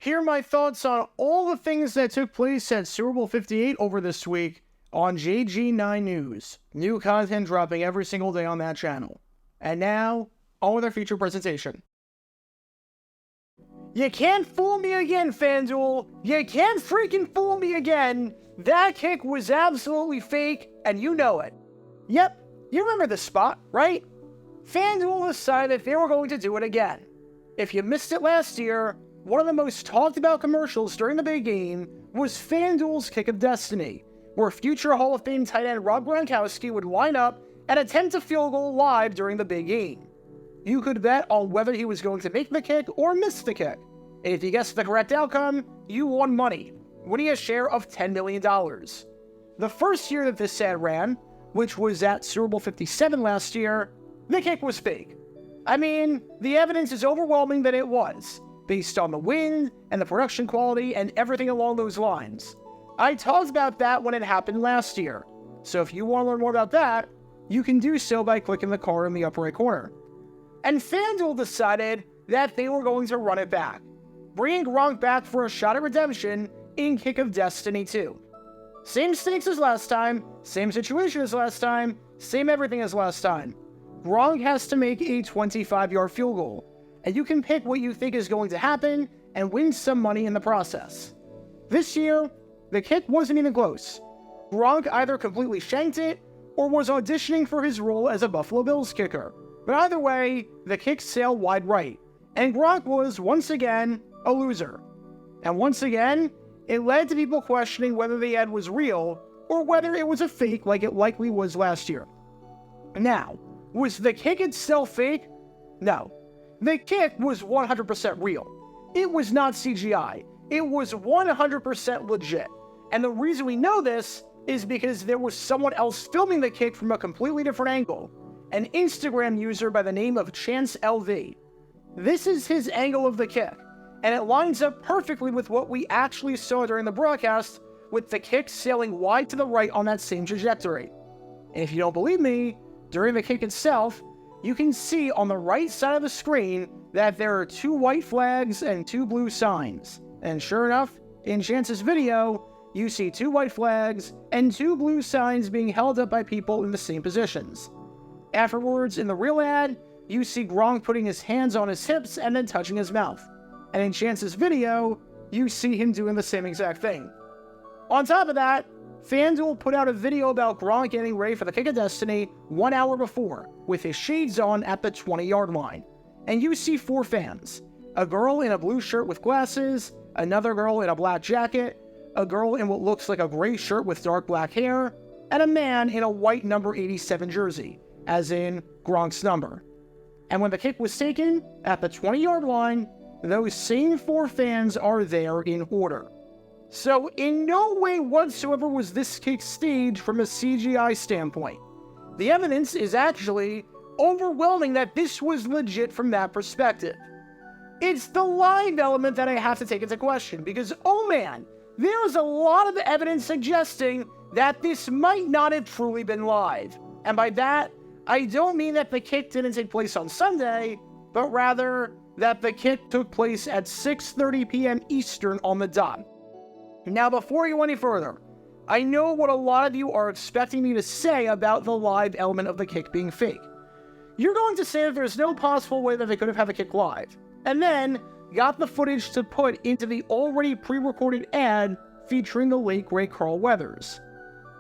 Hear my thoughts on all the things that took place at Super Bowl LVIII over this week on JG9 News. New content dropping every single day on that channel. And now, on with our feature presentation. You can't fool me again, FanDuel. You can't freaking fool me again. That kick was absolutely fake, and you know it. Yep, you remember this spot, right? FanDuel decided they were going to do it again. If you missed it last year, one of the most talked about commercials during the big game was FanDuel's Kick of Destiny, where future Hall of Fame tight end Rob Gronkowski would line up and attempt a field goal live during the big game. You could bet on whether he was going to make the kick or miss the kick, and if you guessed the correct outcome, you won money, winning a share of $10 million. The first year that this ad ran, which was at Super Bowl LVII last year, the kick was fake. I mean, the evidence is overwhelming that it was, based on the wind and the production quality and everything along those lines. I talked about that when it happened last year, so if you want to learn more about that, you can do so by clicking the card in the upper right corner. And FanDuel decided that they were going to run it back, bringing Gronk back for a shot at redemption in Kick of Destiny 2. Same stakes as last time, same situation as last time, same everything as last time. Gronk has to make a 25-yard field goal, and you can pick what you think is going to happen and win some money in the process. This year, the kick wasn't even close. Gronk either completely shanked it or was auditioning for his role as a Buffalo Bills kicker. But either way, the kick sailed wide right, and Gronk was, once again, a loser. And once again, it led to people questioning whether the ad was real or whether it was a fake like it likely was last year. Now, was the kick itself fake? No. The kick was 100% real. It was not CGI. It was 100% legit. And the reason we know this is because there was someone else filming the kick from a completely different angle, an Instagram user by the name of Chance LV. This is his angle of the kick, and it lines up perfectly with what we actually saw during the broadcast, with the kick sailing wide to the right on that same trajectory. And if you don't believe me, during the kick itself, you can see on the right side of the screen that there are 2 white flags and 2 blue signs. And sure enough, in Chance's video, you see 2 white flags and 2 blue signs being held up by people in the same positions. Afterwards, in the real ad, you see Gronk putting his hands on his hips and then touching his mouth. And in Chance's video, you see him doing the same exact thing. On top of that, FanDuel put out a video about Gronk getting ready for the Kick of Destiny 1 hour before, with his shades on at the 20-yard line. And you see 4 fans. A girl in a blue shirt with glasses, another girl in a black jacket, a girl in what looks like a gray shirt with dark black hair, and a man in a white number 87 jersey, as in Gronk's number. And when the kick was taken, at the 20-yard line, those same 4 fans are there in order. So in no way whatsoever was this kick staged from a CGI standpoint. The evidence is actually overwhelming that this was legit from that perspective. It's the live element that I have to take into question, because oh man, there's a lot of evidence suggesting that this might not have truly been live. And by that, I don't mean that the kick didn't take place on Sunday, but rather that the kick took place at 6:30 p.m. Eastern on the dot. Now, before you go any further, I know what a lot of you are expecting me to say about the live element of the kick being fake. You're going to say that there's no possible way that they could have had the kick live, and then got the footage to put into the already pre-recorded ad featuring the late great Carl Weathers.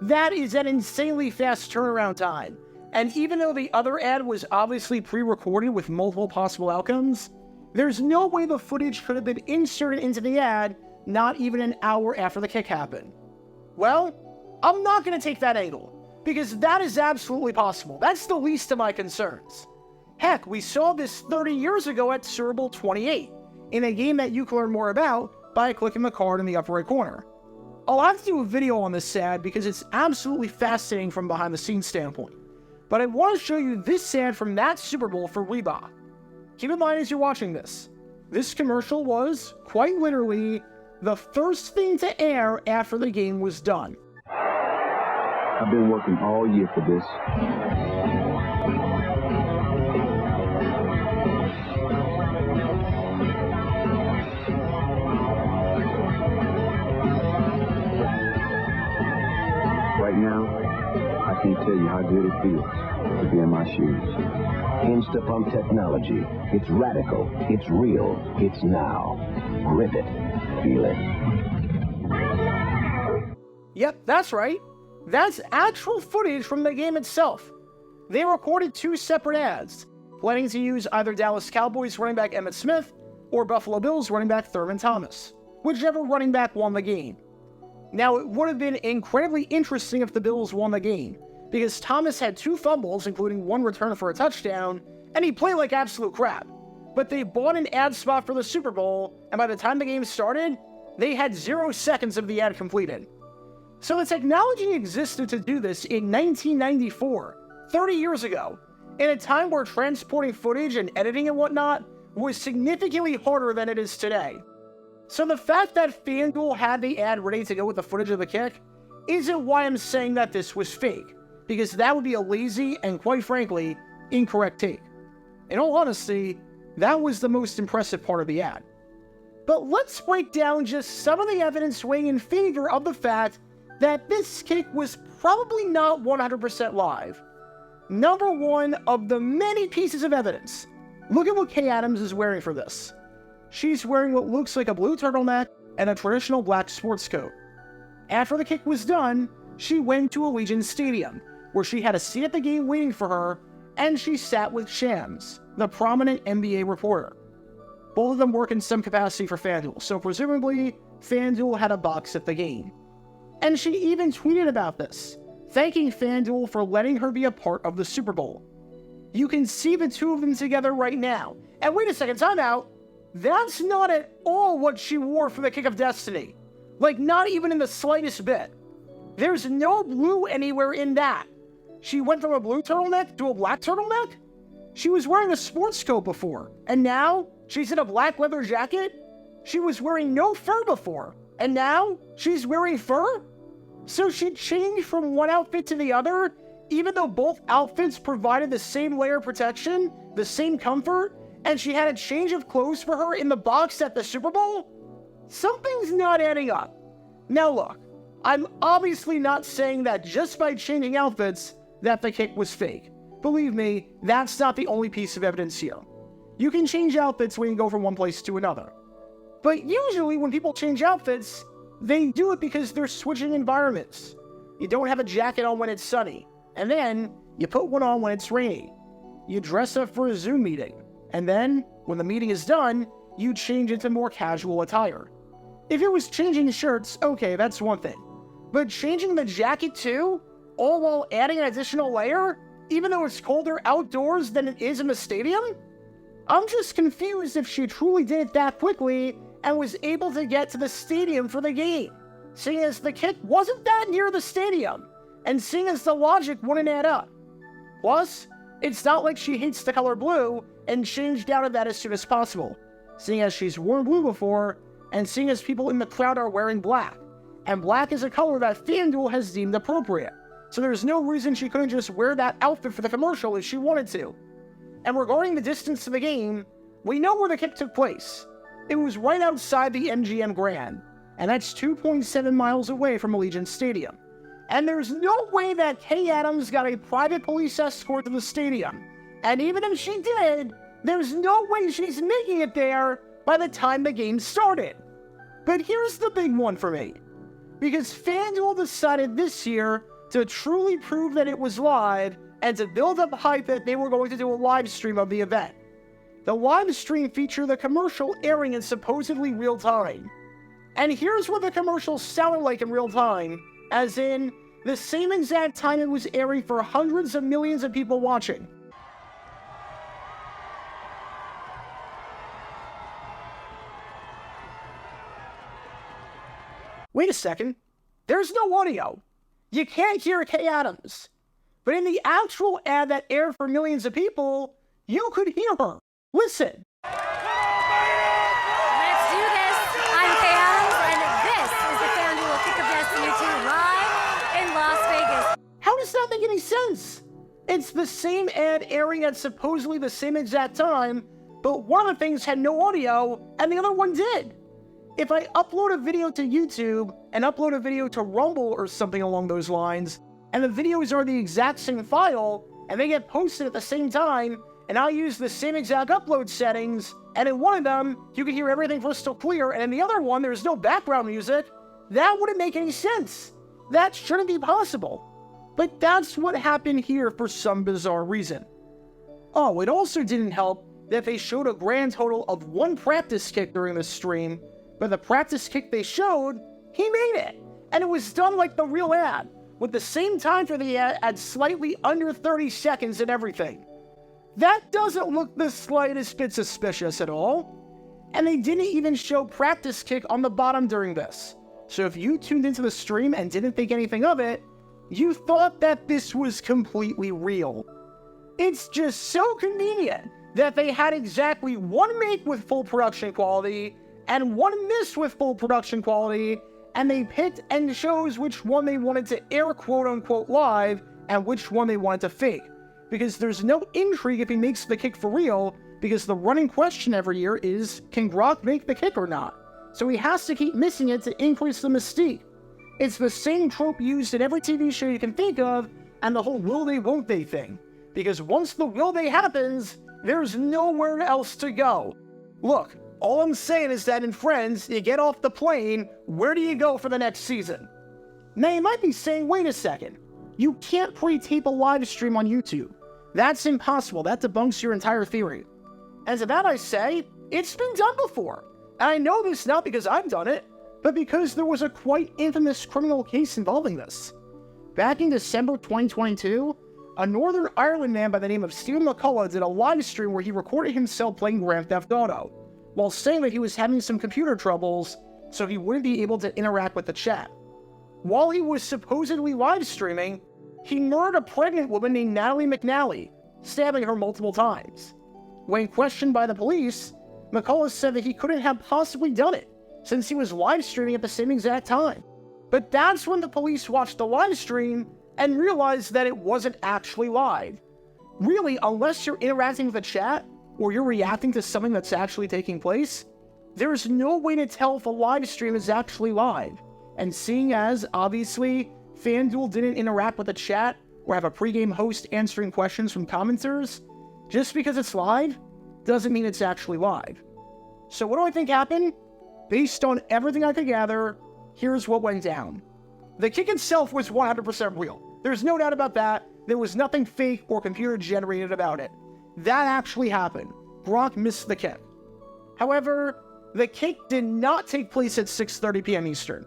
That is an insanely fast turnaround time, and even though the other ad was obviously pre-recorded with multiple possible outcomes, there's no way the footage could have been inserted into the ad not even an hour after the kick happened. Well, I'm not going to take that angle, because that is absolutely possible. That's the least of my concerns. Heck, we saw this 30 years ago at Super Bowl LVIII, in a game that you can learn more about by clicking the card in the upper right corner. I'll have to do a video on this ad because it's absolutely fascinating from behind the scenes standpoint, but I want to show you this ad from that Super Bowl for Reebok. Keep in mind as you're watching this commercial was, quite literally, the first thing to air after the game was done. I've been working all year for this. can't tell you how good it feels to be in my shoes. Instapump technology. It's radical. It's real. It's now. Grip it. Feel it. Yep, that's right. That's actual footage from the game itself. They recorded 2 separate ads, planning to use either Dallas Cowboys running back Emmitt Smith or Buffalo Bills running back Thurman Thomas, whichever running back won the game. Now, it would have been incredibly interesting if the Bills won the game, because Thomas had 2 fumbles, including 1 return for a touchdown, and he played like absolute crap. But they bought an ad spot for the Super Bowl, and by the time the game started, they had 0 seconds of the ad completed. So the technology existed to do this in 1994, 30 years ago, in a time where transporting footage and editing and whatnot was significantly harder than it is today. So the fact that FanDuel had the ad ready to go with the footage of the kick isn't why I'm saying that this was fake, because that would be a lazy and, quite frankly, incorrect take. In all honesty, that was the most impressive part of the ad. But let's break down just some of the evidence weighing in favor of the fact that this kick was probably not 100% live. Number 1 of the many pieces of evidence. Look at what Kay Adams is wearing for this. She's wearing what looks like a blue turtleneck and a traditional black sports coat. After the kick was done, she went to Allegiant Stadium, where she had a seat at the game waiting for her, and she sat with Shams, the prominent NBA reporter. Both of them work in some capacity for FanDuel, so presumably, FanDuel had a box at the game. And she even tweeted about this, thanking FanDuel for letting her be a part of the Super Bowl. You can see the 2 of them together right now. And wait a second, time out. That's not at all what she wore for the Kick of Destiny. Like, not even in the slightest bit. There's no blue anywhere in that. She went from a blue turtleneck to a black turtleneck? She was wearing a sports coat before, and now she's in a black leather jacket? She was wearing no fur before, and now she's wearing fur? So she changed from one outfit to the other, even though both outfits provided the same layer of protection, the same comfort, and she had a change of clothes for her in the box at the Super Bowl? Something's not adding up. Now look, I'm obviously not saying that just by changing outfits that the kick was fake. Believe me, that's not the only piece of evidence here. You can change outfits when you go from one place to another. But usually when people change outfits, they do it because they're switching environments. You don't have a jacket on when it's sunny, and then you put one on when it's rainy. You dress up for a Zoom meeting, and then, when the meeting is done, you change into more casual attire. If it was changing shirts, okay, that's one thing. But changing the jacket too, all while adding an additional layer, even though it's colder outdoors than it is in the stadium? I'm just confused if she truly did it that quickly and was able to get to the stadium for the game, seeing as the kick wasn't that near the stadium, and seeing as the logic wouldn't add up. Plus, it's not like she hates the color blue and changed out of that as soon as possible, seeing as she's worn blue before, and seeing as people in the crowd are wearing black, and black is a color that FanDuel has deemed appropriate, so there's no reason she couldn't just wear that outfit for the commercial if she wanted to. And regarding the distance to the game, we know where the kick took place. It was right outside the MGM Grand, and that's 2.7 miles away from Allegiant Stadium. And there's no way that Kay Adams got a private police escort to the stadium. And even if she did, there's no way she's making it there by the time the game started. But here's the big one for me. Because FanDuel decided this year to truly prove that it was live and to build up hype that they were going to do a live stream of the event. The live stream featured the commercial airing in supposedly real time. And here's what the commercial sounded like in real time, as in, the same exact time it was airing for hundreds of millions of people watching. Wait a second, there's no audio. You can't hear Kay Adams. But in the actual ad that aired for millions of people, you could hear her. Listen. Let's do this. I'm Kay Adams, and this is the FanDuel Kick of Destiny 2 live in Las Vegas. How does that make any sense? It's the same ad airing at supposedly the same exact time, but one of the things had no audio, and the other one did. If I upload a video to YouTube and upload a video to Rumble or something along those lines, and the videos are the exact same file, and they get posted at the same time, and I use the same exact upload settings, and in one of them, you can hear everything crystal clear, and in the other one, there's no background music, that wouldn't make any sense. That shouldn't be possible. But that's what happened here for some bizarre reason. Oh, it also didn't help that they showed a grand total of 1 practice kick during the stream, but the practice kick they showed, he made it. And it was done like the real ad, with the same time for the ad at slightly under 30 seconds and everything. That doesn't look the slightest bit suspicious at all. And they didn't even show practice kick on the bottom during this. So if you tuned into the stream and didn't think anything of it, you thought that this was completely real. It's just so convenient that they had exactly 1 make with full production quality and 1 miss with full production quality, and they picked and chose which one they wanted to air quote-unquote live and which one they wanted to fake. Because there's no intrigue if he makes the kick for real, because the running question every year is, can Gronk make the kick or not? So he has to keep missing it to increase the mystique. It's the same trope used in every TV show you can think of, and the whole will they won't they thing. Because once the will they happens, there's nowhere else to go. Look, all I'm saying is that in Friends, you get off the plane, where do you go for the next season? Now you might be saying, wait a second, you can't pre-tape a live stream on YouTube. That's impossible, that debunks your entire theory. And to that I say, it's been done before. And I know this not because I've done it, but because there was a quite infamous criminal case involving this. Back in December 2022, a Northern Ireland man by the name of Stephen McCullough did a live stream where he recorded himself playing Grand Theft Auto, while saying that he was having some computer troubles, so he wouldn't be able to interact with the chat. While he was supposedly live streaming, he murdered a pregnant woman named Natalie McNally, stabbing her multiple times. When questioned by the police, McCullough said that he couldn't have possibly done it, since he was live streaming at the same exact time. But that's when the police watched the live stream and realized that it wasn't actually live. Really, unless you're interacting with the chat, or you're reacting to something that's actually taking place, there's no way to tell if a live stream is actually live. And seeing as, obviously, FanDuel didn't interact with the chat or have a pregame host answering questions from commenters, just because it's live doesn't mean it's actually live. So what do I think happened? Based on everything I could gather, here's what went down. The kick itself was 100% real. There's no doubt about that. There was nothing fake or computer generated about it. That actually happened. Gronk missed the kick. However, the kick did not take place at 6:30 p.m. Eastern.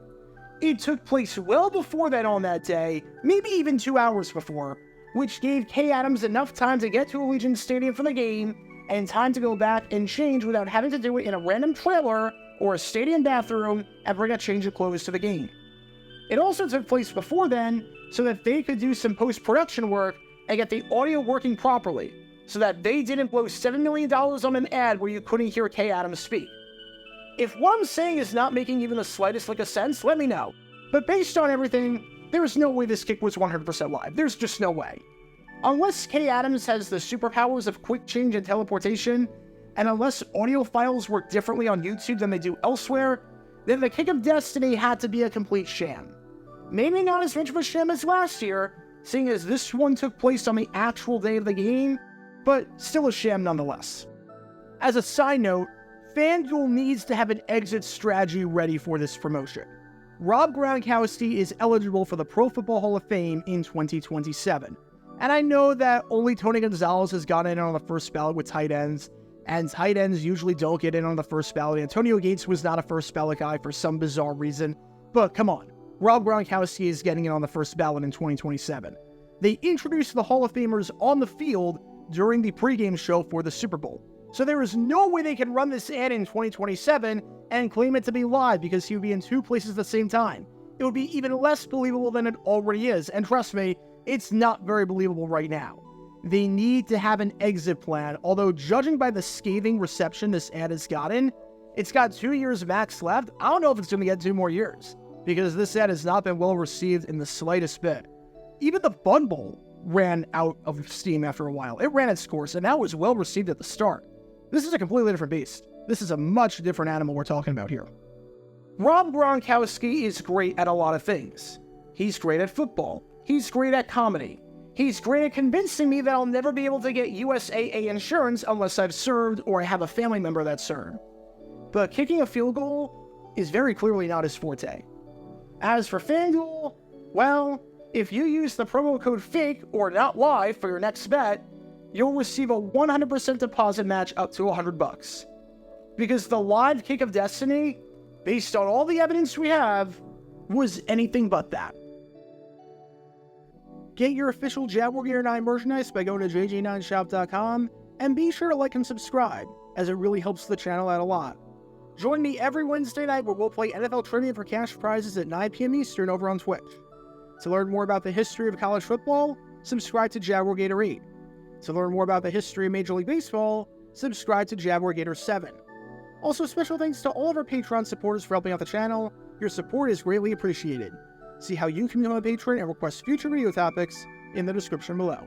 It took place well before that on that day, maybe even 2 hours before, which gave Kay Adams enough time to get to Allegiant Stadium for the game and time to go back and change without having to do it in a random trailer or a stadium bathroom and bring a change of clothes to the game. It also took place before then so that they could do some post-production work and get the audio working properly, so that they didn't blow $7 million on an ad where you couldn't hear Kay Adams speak. If what I'm saying is not making even the slightest lick of sense, let me know. But based on everything, there is no way this kick was 100% live. There's just no way. Unless Kay Adams has the superpowers of quick change and teleportation, and unless audio files work differently on YouTube than they do elsewhere, then the kick of destiny had to be a complete sham. Maybe not as much of a sham as last year, seeing as this one took place on the actual day of the game, but still a sham nonetheless. As a side note, FanDuel needs to have an exit strategy ready for this promotion. Rob Gronkowski is eligible for the Pro Football Hall of Fame in 2027. And I know that only Tony Gonzalez has gotten in on the first ballot with tight ends, and tight ends usually don't get in on the first ballot. Antonio Gates was not a first ballot guy for some bizarre reason, but come on. Rob Gronkowski is getting in on the first ballot in 2027. They introduced the Hall of Famers on the field during the pregame show for the Super Bowl. So there is no way they can run this ad in 2027 and claim it to be live because he would be in 2 places at the same time. It would be even less believable than it already is, and trust me, it's not very believable right now. They need to have an exit plan, although judging by the scathing reception this ad has gotten, it's got 2 years max left. I don't know if it's going to get 2 more years, because this ad has not been well received in the slightest bit. Even the Bun Bowl ran out of steam after a while. It ran its course, and that was well received at the start. This is a completely different beast. This is a much different animal we're talking about here. Rob Gronkowski is great at a lot of things. He's great at football. He's great at comedy. He's great at convincing me that I'll never be able to get USAA insurance unless I've served or I have a family member that served. But kicking a field goal is very clearly not his forte. As for FanDuel, well, if you use the promo code FAKE or not live for your next bet, you'll receive a 100% deposit match up to $100. Because the live kick of destiny, based on all the evidence we have, was anything but that. Get your official Jaguar Gear 9 merchandise by going to jj9shop.com, and be sure to like and subscribe, as it really helps the channel out a lot. Join me every Wednesday night where we'll play NFL Trivia for cash prizes at 9 p.m. Eastern over on Twitch. To learn more about the history of college football, subscribe to Jaguar Gator 8. To learn more about the history of Major League Baseball, subscribe to Jaguar Gator 7. Also, special thanks to all of our Patreon supporters for helping out the channel. Your support is greatly appreciated. See how you can become a patron and request future video topics in the description below.